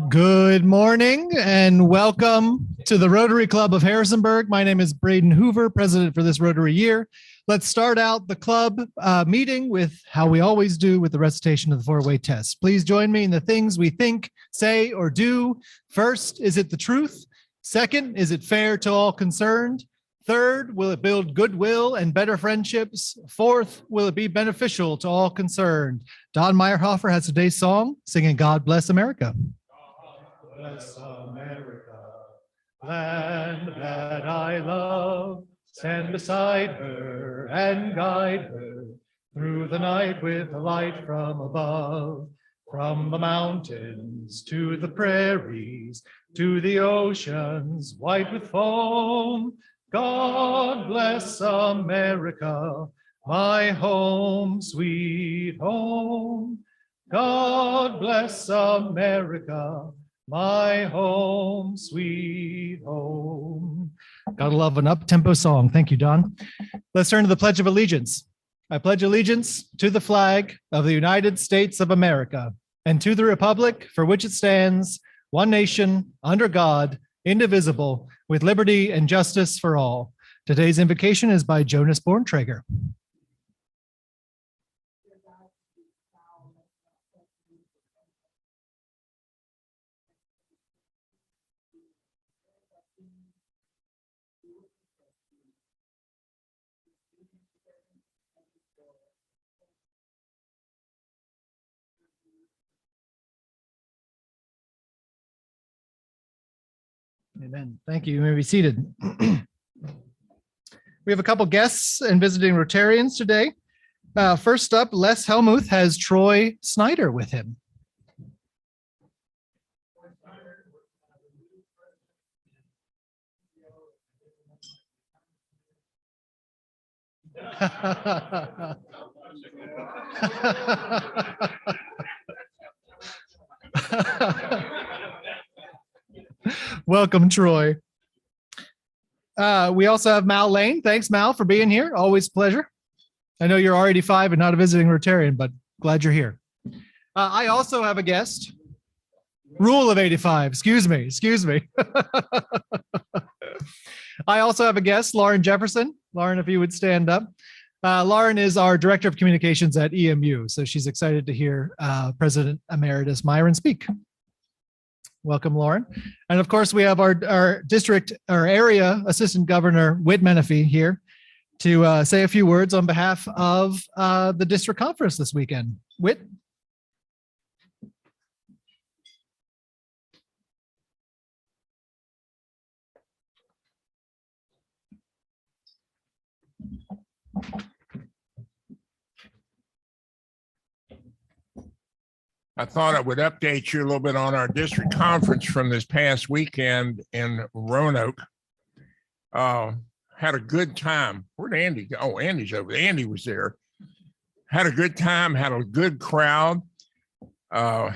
Good morning and welcome to the Rotary Club of Harrisonburg. My name is Braden Hoover, president for this Rotary year. Let's start out the club meeting with how we always do with the recitation of the four-way test. Please join me in the things we think, say, or do. First, is it the truth? Second, is it fair to all concerned? Third, will it build goodwill and better friendships? Fourth, will it be beneficial to all concerned? Don Meyerhofer has today's song singing God Bless America. Bless America, land that I love. Stand beside her and guide her through the night with the light from above. From the mountains to the prairies, to the oceans white with foam. God bless America, my home, sweet home. God bless America, my home, sweet home. Gotta love an up-tempo song. Thank you, Don. Let's turn to the Pledge of Allegiance. I pledge allegiance to the flag of the United States of America and to the republic for which it stands, one nation, under God, indivisible, with liberty and justice for all. Today's invocation is by Jonas Borntrager. Amen. Thank you. You may be seated. We have a couple guests and visiting Rotarians today. First up, Les Helmuth has Troy Snyder with him. Welcome, Troy. We also have Mal Lane. Thanks, Mal, for being here. Always a pleasure. I know you're R85 and not a visiting Rotarian, but glad you're here. I also have a guest. Rule of 85. Excuse me. I also have a guest, Lauren Jefferson. Lauren, if you would stand up. Lauren is our Director of Communications at EMU, so she's excited to hear President Emeritus Myron speak. Welcome, Lauren. And of course, we have our district, our area Assistant Governor, Whit Menifee, here to say a few words on behalf of the district conference this weekend. Whit? I thought I would update you a little bit on our district conference from this past weekend in Roanoke. Had a good time. Where'd Andy go? Oh, Andy's over there. Andy was there. Had a good time, had a good crowd. On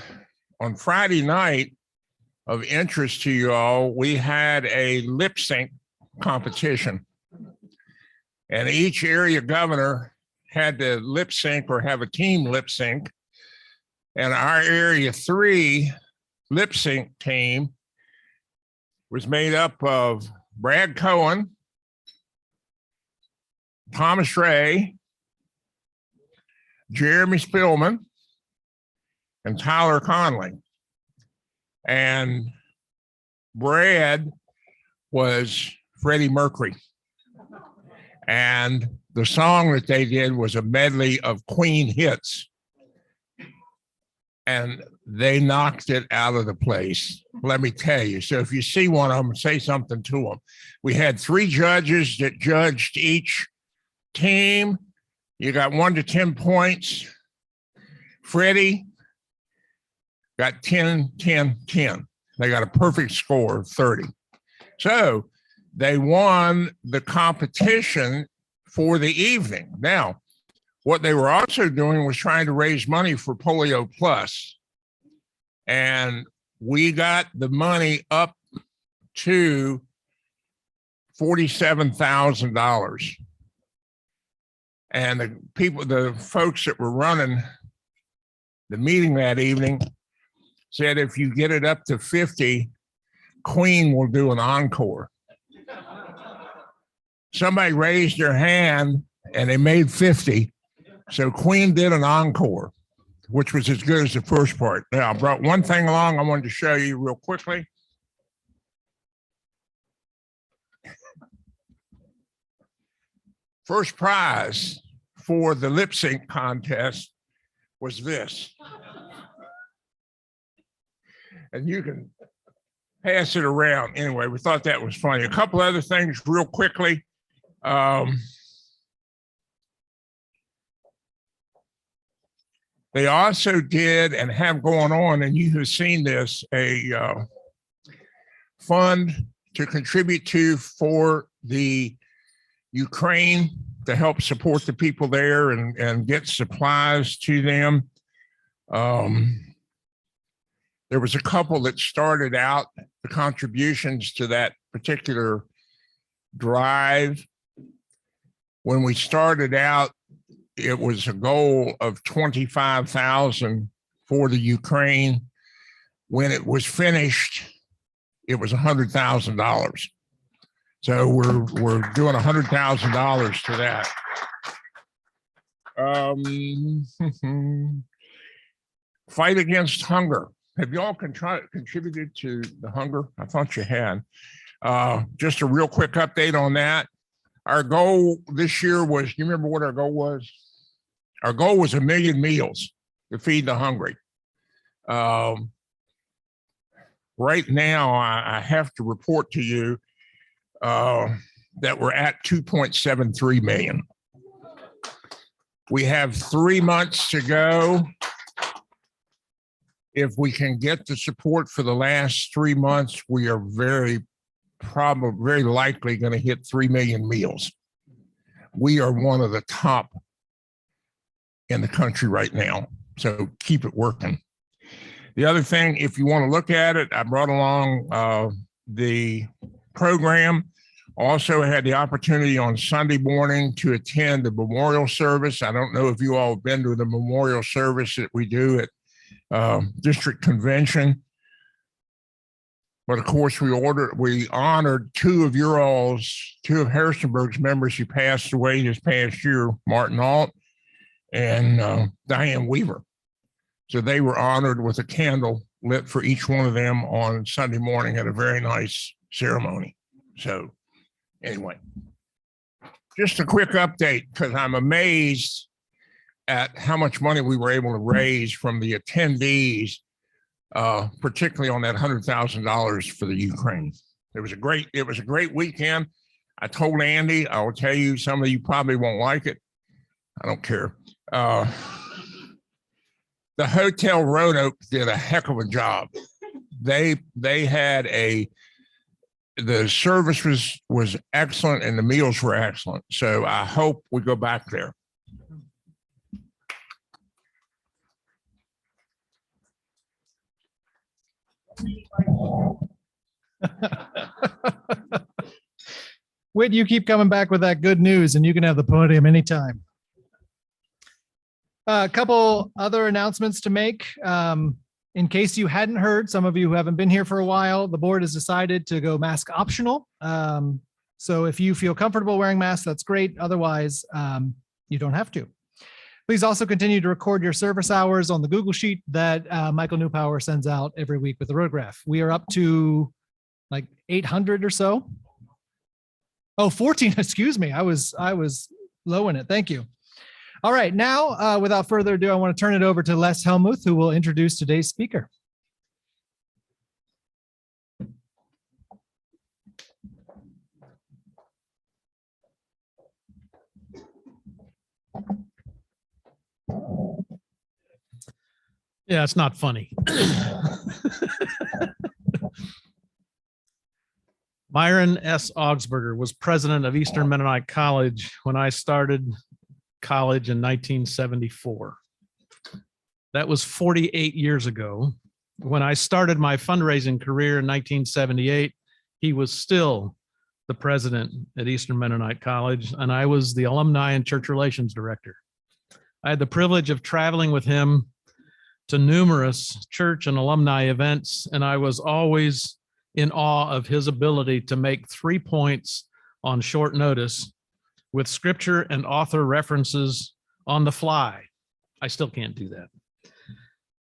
Friday night, of interest to you all, we had a lip sync competition. And each area governor had to lip sync or have a team lip sync. And our Area 3 lip sync team was made up of Brad Cohen, Thomas Ray, Jeremy Spillman, and Tyler Conley. And Brad was Freddie Mercury. And the song that they did was a medley of Queen hits. And they knocked it out of the place, let me tell you. So if you see one of them, say something to them. We had 3 judges that judged each team. You got 1 to 10 points. Freddie got 10, 10, 10. They got a perfect score of 30. So they won the competition for the evening. Now, what they were also doing was trying to raise money for Polio Plus. And we got the money up to $47,000. And the folks that were running the meeting that evening said if you get it up to 50, Queen will do an encore. Somebody raised their hand and they made 50. So Queen did an encore, which was as good as the first part. Now, I brought one thing along I wanted to show you real quickly. First prize for the lip sync contest was this. And you can pass it around. Anyway, we thought that was funny. A couple other things real quickly. They also did and have going on, and you have seen this, a fund to contribute to for the Ukraine to help support the people there and get supplies to them. There was a couple that started out the contributions to that particular drive. When we started out, it was a goal of 25,000 for the Ukraine. When it was finished, it was $100,000. So we're doing $100,000 to that. Fight against hunger. Have you all contributed to the hunger? I thought you had. Just a real quick update on that. Our goal this year was, you remember what our goal was? Our goal was 1 million meals to feed the hungry. Right now, I have to report to you that we're at 2.73 million. We have 3 months to go. If we can get the support for the last 3 months, we are very likely going to hit 3 million meals. We are one of the top in the country right now. So keep it working. The other thing, if you want to look at it, I brought along the program. Also had the opportunity on Sunday morning to attend the memorial service. I don't know if you all have been to the memorial service that we do at district convention. But of course, we honored two of Harrisonburg's members who passed away this past year, Myron Augsburger and Diane Weaver. So they were honored with a candle lit for each one of them on Sunday morning at a very nice ceremony. So anyway, just a quick update, because I'm amazed at how much money we were able to raise from the attendees, particularly on that $100,000 for the Ukraine. It was a great weekend. I told Andy, I will tell you, some of you probably won't like it. I don't care. The Hotel Roanoke did a heck of a job. They had the service was excellent and the meals were excellent. So I hope we go back there. Whit, you keep coming back with that good news and you can have the podium anytime. A couple other announcements to make. In case you hadn't heard, some of you who haven't been here for a while, the board has decided to go mask optional. So if you feel comfortable wearing masks, that's great. Otherwise, you don't have to. Please also continue to record your service hours on the Google Sheet that Michael Newpower sends out every week with the road graph. We are up to like 800 or so. Oh, 14, excuse me. I was low in it. Thank you. All right, now, without further ado, I want to turn it over to Les Helmuth, who will introduce today's speaker. Yeah, it's not funny. Myron S. Augsburger was president of Eastern Mennonite College when I started college in 1974. That was 48 years ago. When I started my fundraising career in 1978, he was still the president at Eastern Mennonite College, and I was the alumni and church relations director. I had the privilege of traveling with him to numerous church and alumni events, and I was always in awe of his ability to make 3 points on short notice with scripture and author references on the fly. I still can't do that.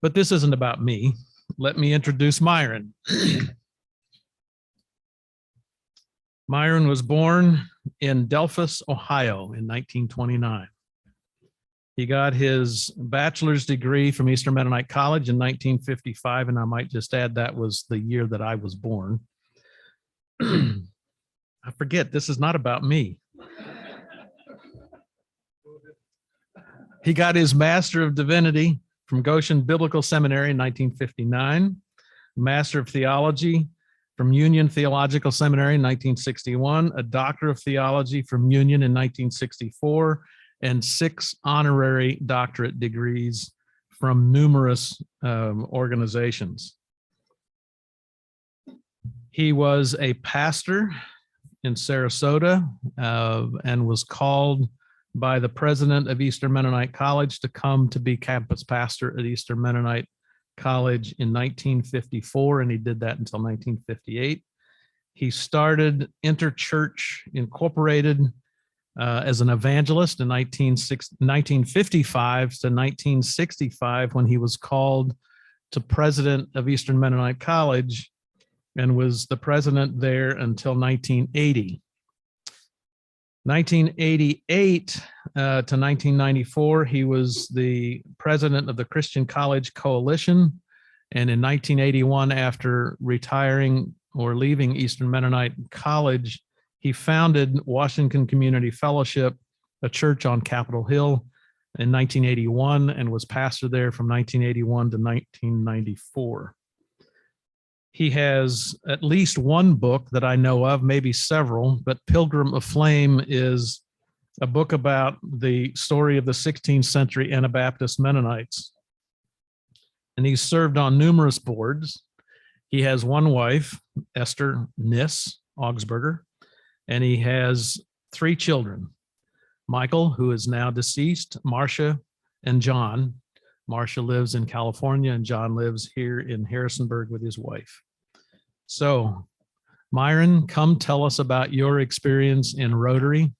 But this isn't about me. Let me introduce Myron. Myron was born in Delphus, Ohio in 1929. He got his bachelor's degree from Eastern Mennonite College in 1955, and I might just add that was the year that I was born. I forget, this is not about me. He got his Master of Divinity from Goshen Biblical Seminary in 1959, Master of Theology from Union Theological Seminary in 1961, a Doctor of Theology from Union in 1964, and 6 honorary doctorate degrees from numerous organizations. He was a pastor in Sarasota and was called by the president of Eastern Mennonite College to come to be campus pastor at Eastern Mennonite College in 1954, and he did that until 1958. He started Interchurch Incorporated as an evangelist in 1955 to 1965, when he was called to president of Eastern Mennonite College and was the president there until 1980. 1988 to 1994, he was the president of the Christian College Coalition. And in 1981, after retiring or leaving Eastern Mennonite College, he founded Washington Community Fellowship, a church on Capitol Hill, in 1981, and was pastor there from 1981 to 1994. He has at least one book that I know of, maybe several, but Pilgrim of Flame is a book about the story of the 16th century Anabaptist Mennonites. And he's served on numerous boards. He has one wife, Esther Niss Augsburger, and he has 3 children, Michael, who is now deceased, Marcia, and John. Marcia lives in California, and John lives here in Harrisonburg with his wife. So, Myron, come tell us about your experience in Rotary.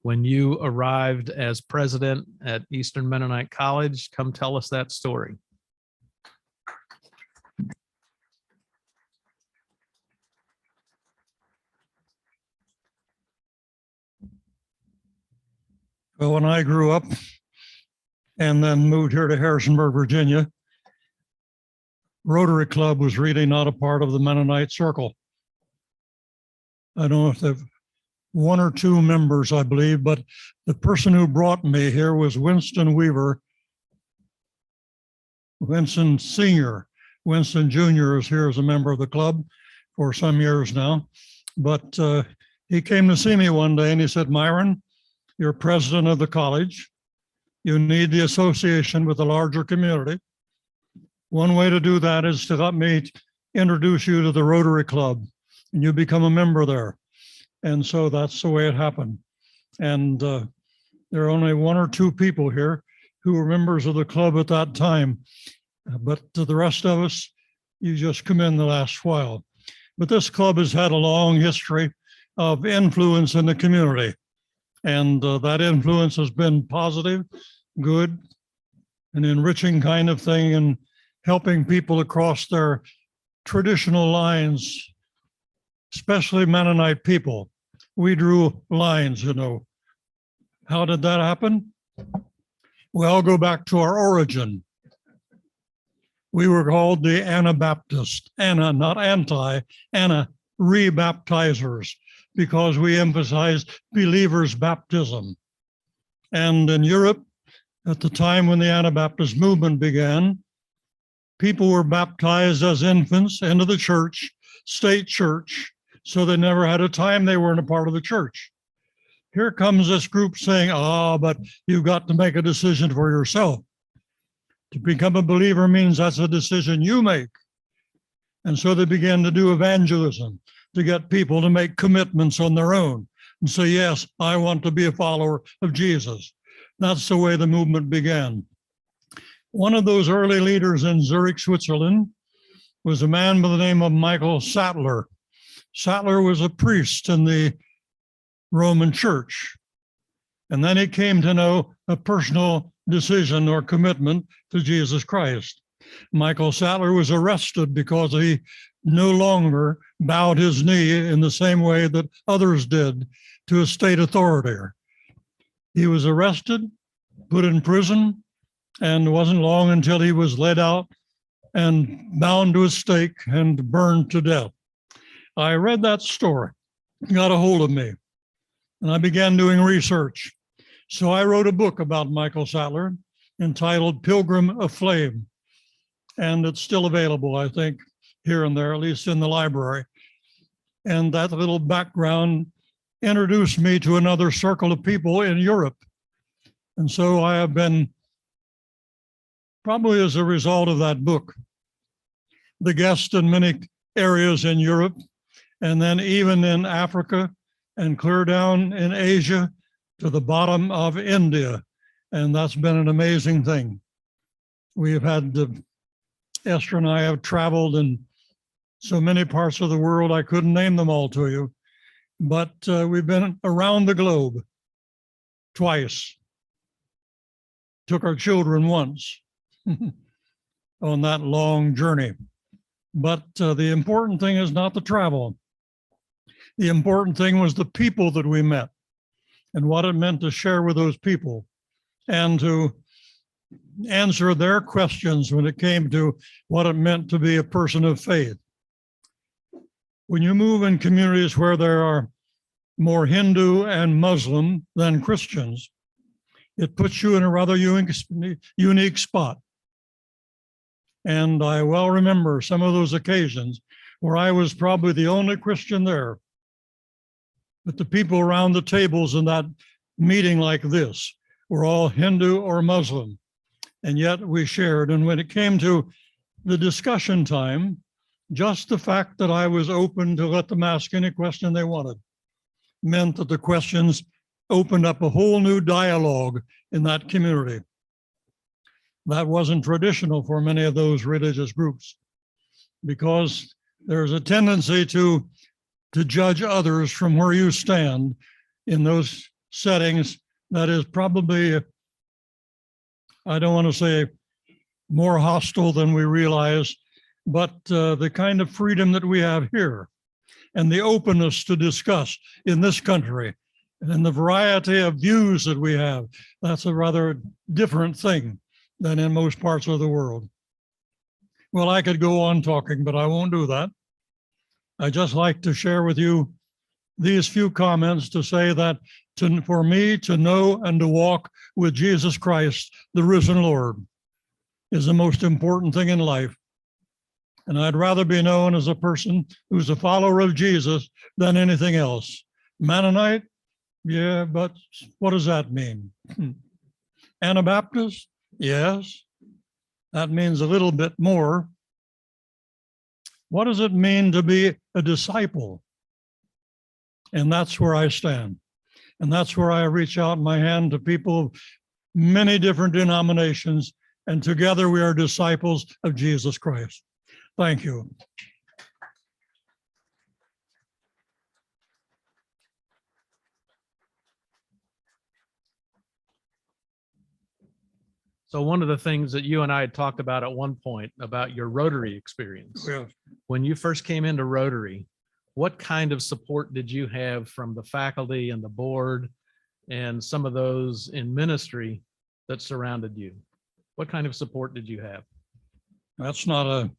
When you arrived as president at Eastern Mennonite College, come tell us that story. Well, when I grew up and then moved here to Harrisonburg, Virginia, Rotary Club was really not a part of the Mennonite circle. I don't know if they've 1 or 2 members, I believe, but the person who brought me here was Winston Weaver. Winston Sr. Winston Jr. is here as a member of the club for some years now. But he came to see me one day and he said, Myron, you're president of the college. You need the association with the larger community. One way to do that is to let me introduce you to the Rotary Club and you become a member there. And so that's the way it happened. And there are only 1 or 2 people here who were members of the club at that time. But to the rest of us, you just come in the last while. But this club has had a long history of influence in the community. And that influence has been positive, good, an enriching kind of thing, and helping people across their traditional lines, especially Mennonite people. We drew lines, you know. How did that happen? Well, go back to our origin. We were called the Anabaptist, not anti, rebaptizers, because we emphasized believers' baptism. And in Europe, at the time when the Anabaptist movement began, people were baptized as infants into the church, state church, so they never had a time they weren't a part of the church. Here comes this group saying, but you've got to make a decision for yourself. To become a believer means that's a decision you make. And so they began to do evangelism, to get people to make commitments on their own and say, yes, I want to be a follower of Jesus. That's the way the movement began. One of those early leaders in Zurich, Switzerland, was a man by the name of Michael Sattler. Sattler was a priest in the Roman Church. And then he came to know a personal decision or commitment to Jesus Christ. Michael Sattler was arrested because he no longer bowed his knee in the same way that others did to a state authority. He was arrested, put in prison, and it wasn't long until he was led out and bound to a stake and burned to death. I read that story, got a hold of me, and I began doing research. So I wrote a book about Michael Sattler entitled Pilgrim of Flame, and it's still available, I think, here and there, at least in the library. And that little background introduced me to another circle of people in Europe. And so I have been, probably as a result of that book, the guest in many areas in Europe, and then even in Africa and clear down in Asia to the bottom of India. And that's been an amazing thing. We have had, Esther and I have traveled in so many parts of the world, I couldn't name them all to you, but we've been around the globe twice. Took our children once on that long journey. But the important thing is not the travel. The important thing was the people that we met and what it meant to share with those people and to answer their questions when it came to what it meant to be a person of faith. When you move in communities where there are more Hindu and Muslim than Christians, it puts you in a rather unique spot. And I well remember some of those occasions where I was probably the only Christian there. But the people around the tables in that meeting like this were all Hindu or Muslim. And yet we shared. And when it came to the discussion time, just the fact that I was open to let them ask any question they wanted meant that the questions opened up a whole new dialogue in that community. That wasn't traditional for many of those religious groups because there's a tendency to judge others from where you stand in those settings. That is probably, I don't want to say more hostile than we realize, but the kind of freedom that we have here and the openness to discuss in this country and the variety of views that we have, that's a rather different thing than in most parts of the world. Well, I could go on talking, but I won't do that. I just like to share with you these few comments to say that for me to know and to walk with Jesus Christ, the risen Lord, is the most important thing in life. And I'd rather be known as a person who's a follower of Jesus than anything else. Mennonite? Yeah, but what does that mean? Anabaptist? Yes. That means a little bit more. What does it mean to be a disciple? And that's where I stand. And that's where I reach out my hand to people of many different denominations. And together we are disciples of Jesus Christ. Thank you. So one of the things that you and I had talked about at one point about your Rotary experience, Yeah. when you first came into Rotary, what kind of support did you have from the faculty and the board and some of those in ministry that surrounded you? What kind of support did you have? That's not a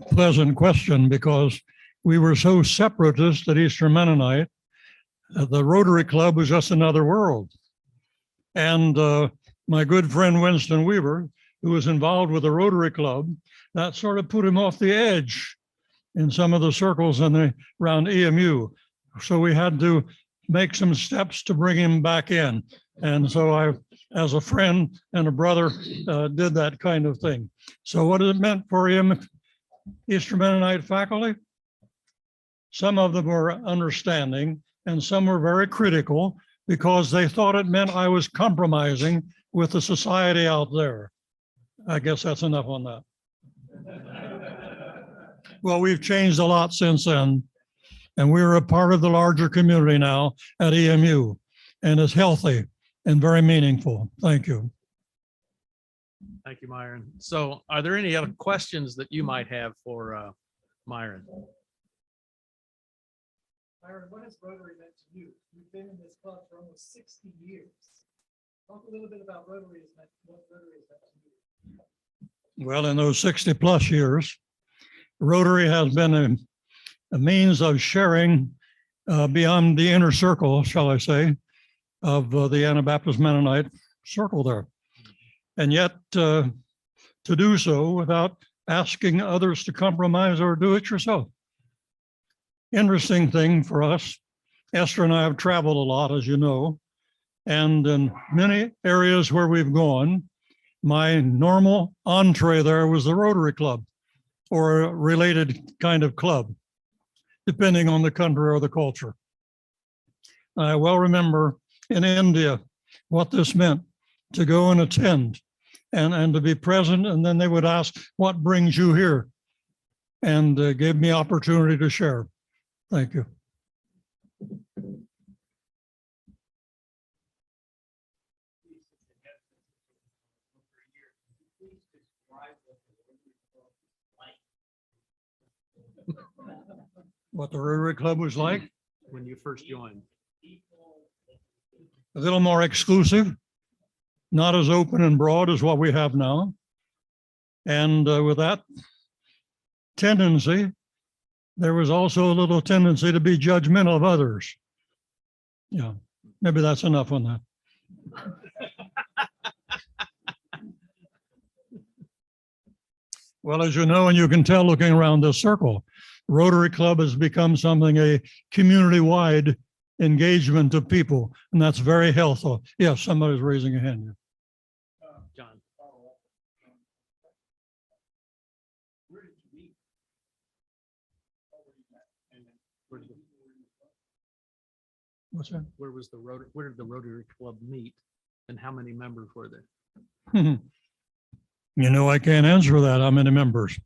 pleasant question because we were so separatist at Eastern Mennonite. The Rotary Club was just another world. And my good friend Winston Weaver, who was involved with the Rotary Club, that sort of put him off the edge in some of the circles around EMU. So we had to make some steps to bring him back in. And so I, as a friend and a brother, did that kind of thing. So what it meant for him, Eastern Mennonite faculty? Some of them were understanding and some were very critical because they thought it meant I was compromising with the society out there. I guess that's enough on that. Well, we've changed a lot since then, and we're a part of the larger community now at EMU, and it's healthy and very meaningful. Thank you. Thank you, Myron. So are there any other questions that you might have for Myron? Myron, what has Rotary meant to you? You've been in this club for almost 60 years. Talk a little bit about Rotary what Rotary has meant to you. Well, in those 60 plus years, Rotary has been a means of sharing beyond the inner circle, shall I say, of the Anabaptist Mennonite circle there. And yet to do so without asking others to compromise or do it yourself. Interesting thing for us, Esther and I have traveled a lot, as you know, and in many areas where we've gone, my normal entree there was the Rotary Club or a related kind of club, depending on the country or the culture. I well remember in India what this meant to go and attend and to be present. And then they would ask, what brings you here? And gave me opportunity to share. Thank you. What the Rotary Club was like? When you first joined? A little more exclusive, not as open and broad as what we have now. And with that tendency, there was also a little tendency to be judgmental of others. Yeah, maybe that's enough on that. Well, as you know, and you can tell looking around this circle, Rotary Club has become something, a community-wide engagement of people, and that's very helpful. Yes, somebody's raising a hand. John. What's that? Where did the Rotary Club meet, and how many members were there? You know, I can't answer that. How many members?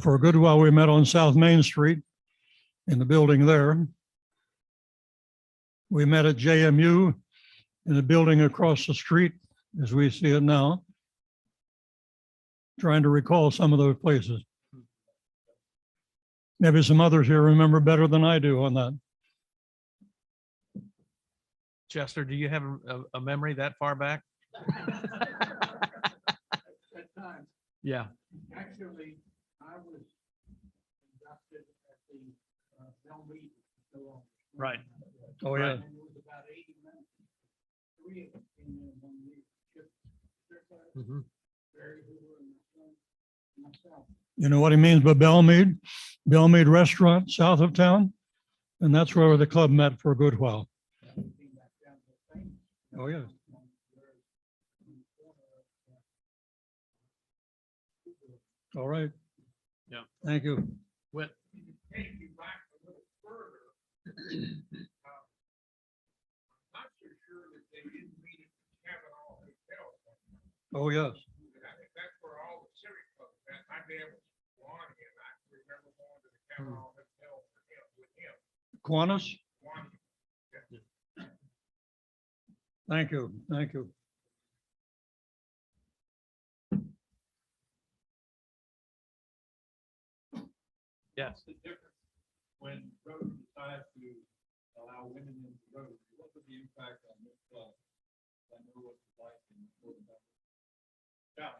For a good while, we met on South Main Street in the building there. We met at JMU in the building across the street as we see it now. Trying to recall some of those places. Maybe some others here remember better than I do on that. Chester, do you have a memory that far back? Yeah. Actually, I was inducted at the Bell Mead. Right. Oh, yeah. And it was about 80 minutes. 3 of them came in 1 week. Mhm. Barry Hoover and myself. You know what he means by Bellmead? Bellmead Restaurant south of town. And that's where the club met for a good while. Oh, yeah. All right. Yeah. Thank you. What? Take you back a little further. I'm not so sure that they didn't meet at the Cavanaugh Hotel. Oh, yes. I think that's where all the civic clubs met. My dad was on him. I can remember going to the Cavanaugh Hotel for him, with him. Qantas? One. Thank you. Thank you. Yes. The difference when Rotary decided to allow women into Rotary, what was the impact on this club? I know what it's like in the yeah.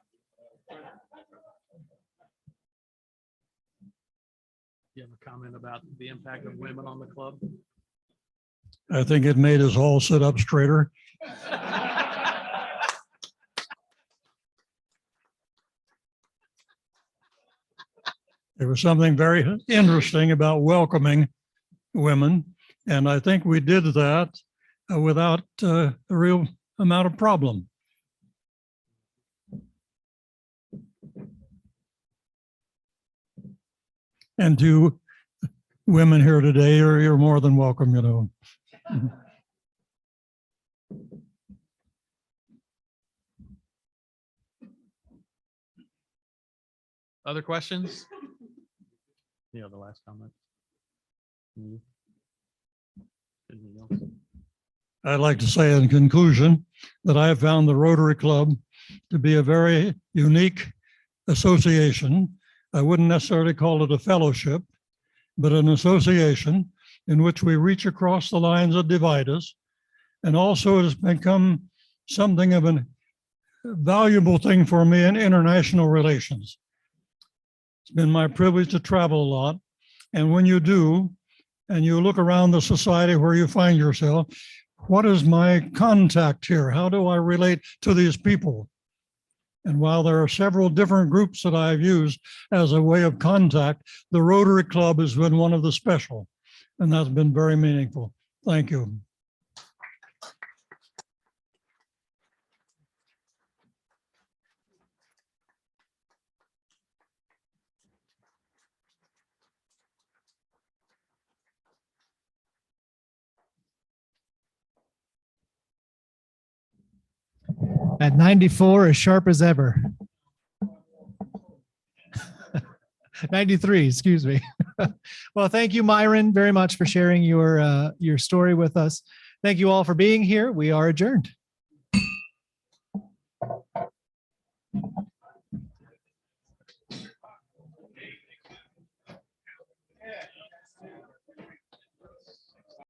You have a comment about the impact of women on the club? I think it made us all sit up straighter. There was something very interesting about welcoming women, and I think we did that without a real amount of problem. And to women here today, you're more than welcome, you know. Other questions? Yeah, the last comment. Anything else? I'd like to say in conclusion that I have found the Rotary Club to be a very unique association. I wouldn't necessarily call it a fellowship, but an association in which we reach across the lines that divide us. And also it has become something of a valuable thing for me in international relations. It's been my privilege to travel a lot. And when you do, and you look around the society where you find yourself, what is my contact here? How do I relate to these people? And while there are several different groups that I've used as a way of contact, the Rotary Club has been one of the special, and that's been very meaningful. Thank you. At 94, as sharp as ever. 93, excuse me. Well, thank you, Myron, very much for sharing your story with us. Thank you all for being here. We are adjourned.